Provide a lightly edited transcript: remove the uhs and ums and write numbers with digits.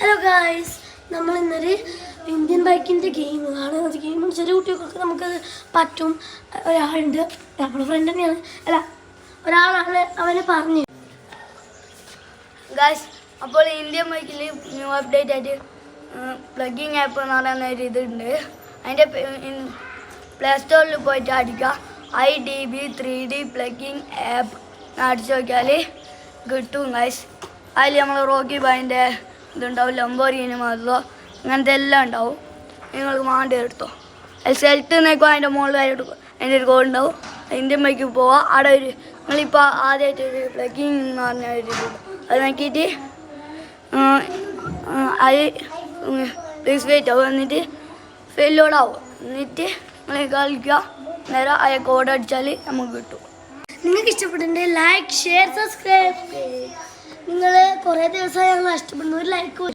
Hello guys, നമ്മൾ ഇന്നൊരു Indian ബൈക്കിൻ്റെ ഗെയിമാണ്. അത് ഗെയിം ചെറിയ കുട്ടികൾക്കൊക്കെ നമുക്കത് പറ്റും. ഒരാളുണ്ട്, നമ്മുടെ ഫ്രണ്ട് തന്നെയാണ്, അല്ല ഒരാളാണ് അവന് പറഞ്ഞു. ഗായ്സ്, അപ്പോൾ ഇന്ത്യൻ ബൈക്കിൽ ന്യൂ അപ്ഡേറ്റ് ആയിട്ട് പ്ലഗിങ് ആപ്പ് എന്ന് പറയുന്ന ഒരു ഇതുണ്ട്. അതിൻ്റെ പ്ലേ സ്റ്റോറിൽ പോയിട്ട് അടിക്കുക IDB 3D പ്ലഗിങ് ആപ്പ് അടിച്ചു നോക്കിയാൽ കിട്ടും ഗായ്സ്. അതിൽ നമ്മൾ റോക്കി ബൈൻ്റെ ഇതുണ്ടാവും, ലംബോർഗിനി മാതിലോ അങ്ങനത്തെ എല്ലാം ഉണ്ടാവും. നിങ്ങൾക്ക് വേണ്ടി എടുത്തോ. അതിൽ സെൽറ്റ് നിൽക്കും, അതിൻ്റെ മുകളിൽ അതിൻ്റെ ഒരു കോഡ് ഉണ്ടാവും. ഇന്ത്യൻ ബൈക്കിൽ പോവുക. അവിടെ ഒരു നിങ്ങളിപ്പോൾ ആദ്യമായിട്ട് ഒരു പ്ലഗിങ് എന്ന് പറഞ്ഞ ഒരു ഇത് അത് നോക്കിയിട്ട് അത് പ്ലീസ് വെയിറ്റ് ആവും. എന്നിട്ട് ഫെയിലോഡ് ആവും. എന്നിട്ട് നിങ്ങൾ കളിക്കുക. നേരെ ആ കോഡ് അടിച്ചാൽ നമുക്ക് കിട്ടും. നിങ്ങൾക്ക് ഇഷ്ടപ്പെട്ടിട്ടുണ്ടെങ്കിൽ ലൈക്ക്, ഷെയർ, സബ്സ്ക്രൈബ്. നിങ്ങൾ കുറേ ദിവസമായി ഞങ്ങൾ ഇഷ്ടപ്പെടുന്നു. ഒരു ലൈക്ക്